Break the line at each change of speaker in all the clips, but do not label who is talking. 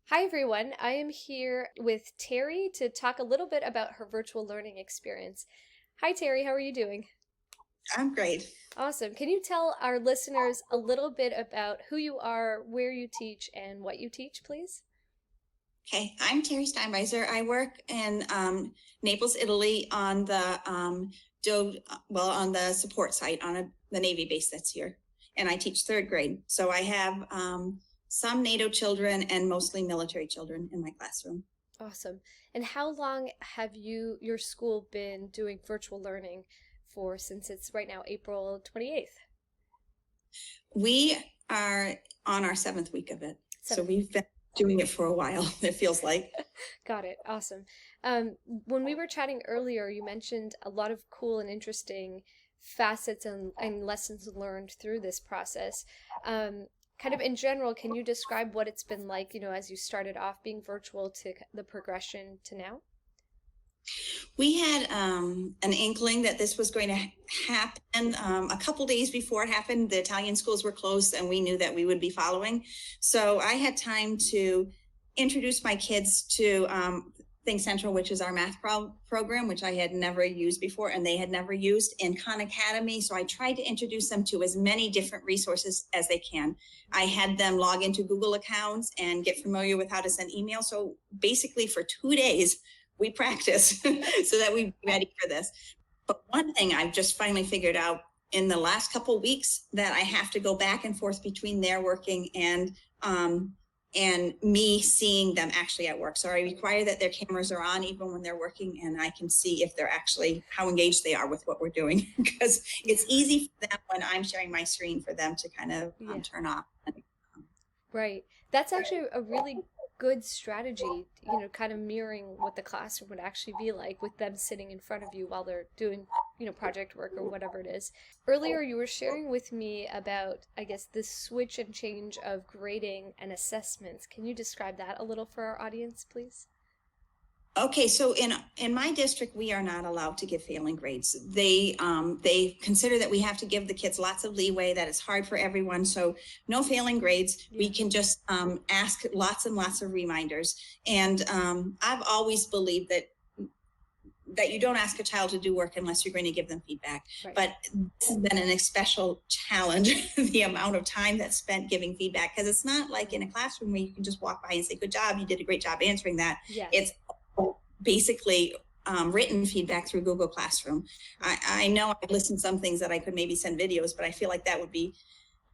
Hi everyone, I am here with Terry to talk a little bit about her virtual learning experience. Hi Terry, how are you doing?
I'm great.
Awesome. Can you tell our listeners a little bit about who you are, where you teach, and what you teach, please?
Okay, I'm Terry Steinweiser. I work in Naples, Italy, on the on the support site on the Navy base that's here, and I teach third grade. So I have some NATO children and mostly military children in my classroom.
Awesome. And how long have your school been doing virtual learning for since it's right now April 28th?
We are on our seventh week of it, so
7th.
we've been doing it for a while. It feels like.
Got it. Awesome. When we were chatting earlier, you mentioned a lot of cool and interesting facets and lessons learned through this process. Kind of in general, can you describe what it's been like, as you started off being virtual to the progression to now?
We had an inkling that this was going to happen a couple days before it happened. The Italian schools were closed, and we knew that we would be following. So I had time to introduce my kids to Think Central, which is our math program, which I had never used before, and they had never used, in Khan Academy. So I tried to introduce them to as many different resources as they can. I had them log into Google accounts and get familiar with how to send email. So basically, for 2 days, we practice so that we be ready for this. But one thing I've just finally figured out in the last couple of weeks, that I have to go back and forth between their working and me seeing them actually at work. So I require that their cameras are on even when they're working, and I can see if they're actually, how engaged they are with what we're doing, because
Yeah.
it's easy for them when I'm sharing my screen for them to kind of
Yeah.
turn off.
Right. That's actually a really good strategy, kind of mirroring what the classroom would actually be like with them sitting in front of you while they're doing, project work or whatever it is. Earlier, you were sharing with me about, I guess, this switch and change of grading and assessments. Can you describe that a little for our audience, please?
Okay, so in my district, we are not allowed to give failing grades. They consider that we have to give the kids lots of leeway, that it's hard for everyone. So no failing grades. We
Yeah.
can just ask lots and lots of reminders. And I've always believed that you don't ask a child to do work unless you're going to give them feedback.
Right.
But this has been an special challenge, the amount of time that's spent giving feedback, because it's not like in a classroom where you can just walk by and say, good job, you did a great job answering that.
Yes.
It's basically written feedback through Google Classroom.
Right.
I know I've listened to some things that I could maybe send videos, but I feel like that would be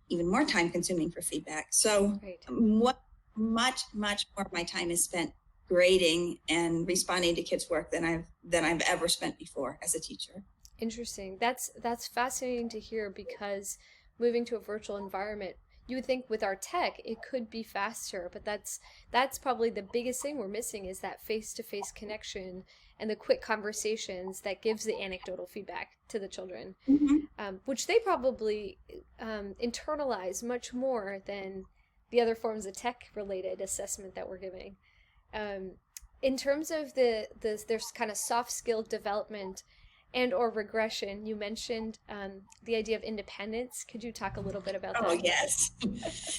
even more time consuming for feedback. So
Right.
what much more of my time is spent grading and responding to kids' work than I've ever spent before as a teacher.
Interesting. That's fascinating to hear because moving to a virtual environment, you would think with our tech it could be faster, but that's probably the biggest thing we're missing is that face-to-face connection and the quick conversations that gives the anecdotal feedback to the children,
Mm-hmm.
which they probably internalize much more than the other forms of tech-related assessment that we're giving. Um, in terms of there's kind of soft skill development and or regression, you mentioned the idea of independence. Could you talk a little bit about
Oh
that?
yes.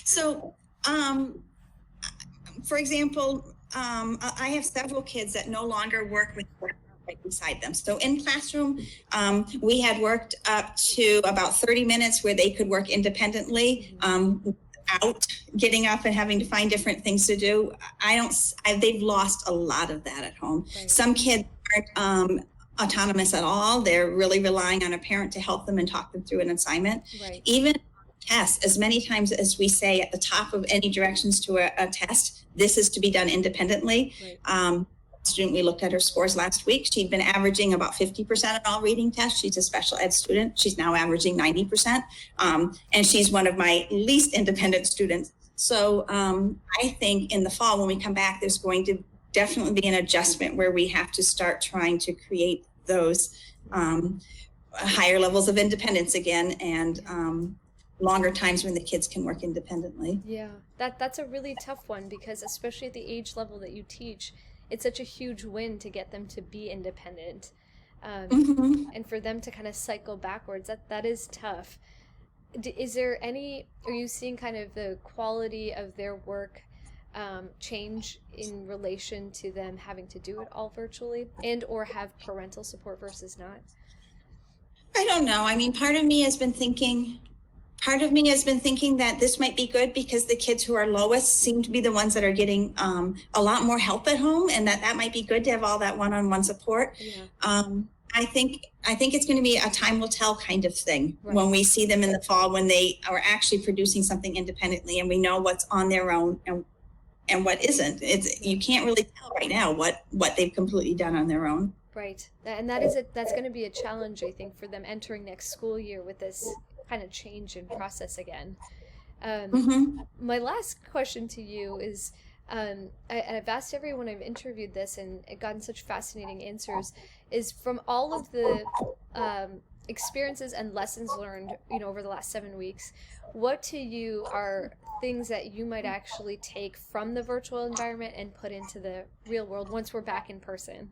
So for example, I have several kids that no longer work with right beside them. So in classroom, we had worked up to about 30 minutes where they could work independently.
Hmm.
Out getting up and having to find different things to do. They've lost a lot of that at home.
Right.
Some kids aren't autonomous at all. They're really relying on a parent to help them and talk them through an assignment.
Right.
Even tests, as many times as we say at the top of any directions to a test, this is to be done independently.
Right.
Student, we looked at her scores last week. She'd been averaging about 50% on all reading tests. She's a special ed student. She's now averaging 90%. And she's one of my least independent students. So I think in the fall, when we come back, there's going to definitely be an adjustment where we have to start trying to create those higher levels of independence again, and longer times when the kids can work independently.
Yeah, that's a really tough one because especially at the age level that you teach, it's such a huge win to get them to be independent. Um,
Mm-hmm.
and for them to kind of cycle backwards, that is tough. Is there any, are you seeing kind of the quality of their work change in relation to them having to do it all virtually and or have parental support versus not?
I don't know. I mean, part of me has been thinking that this might be good because the kids who are lowest seem to be the ones that are getting a lot more help at home, and that might be good to have all that one-on-one support.
Yeah.
I think it's going to be a time will tell kind of thing
Right.
when we see them in the fall, when they are actually producing something independently and we know what's on their own and what isn't. You can't really tell right now what they've completely done on their own.
Right. And that's going to be a challenge, I think, for them entering next school year with this kind of change in process again. My last question to you is, I've asked everyone I've interviewed this and gotten such fascinating answers, is from all of the experiences and lessons learned, over the last 7 weeks, what to you are things that you might actually take from the virtual environment and put into the real world once we're back in person?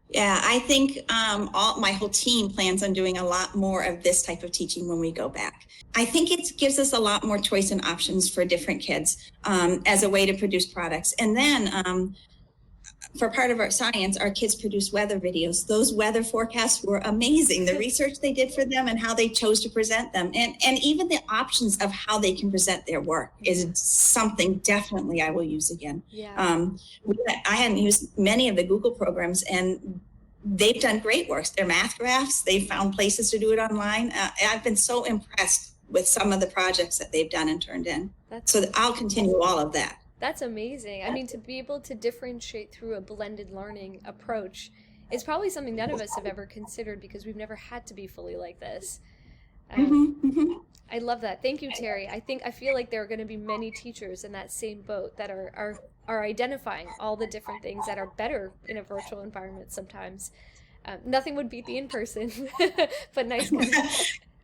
Yeah, I think my whole team plans on doing a lot more of this type of teaching when we go back. I think it gives us a lot more choice and options for different kids as a way to produce products. And then for part of our science, our kids produce weather videos. Those weather forecasts were amazing. The research they did for them and how they chose to present them. And even the options of how they can present their work is something definitely I will use again.
Yeah.
I hadn't used many of the Google programs, and they've done great work. Their math graphs, they've found places to do it online. I've been so impressed with some of the projects that they've done and turned in. So I'll continue all of that.
That's amazing. I mean, to be able to differentiate through a blended learning approach is probably something none of us have ever considered because we've never had to be fully like this. I love that. Thank you, Terry. I feel like there are going to be many teachers in that same boat that are identifying all the different things that are better in a virtual environment sometimes. Nothing would beat the in-person, but nice.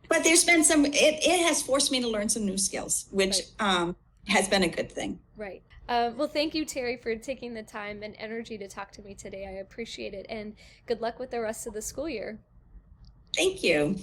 But there's been it has forced me to learn some new skills, which has been a good thing.
Right. Well, thank you, Terry, for taking the time and energy to talk to me today. I appreciate it. And good luck with the rest of the school year.
Thank you.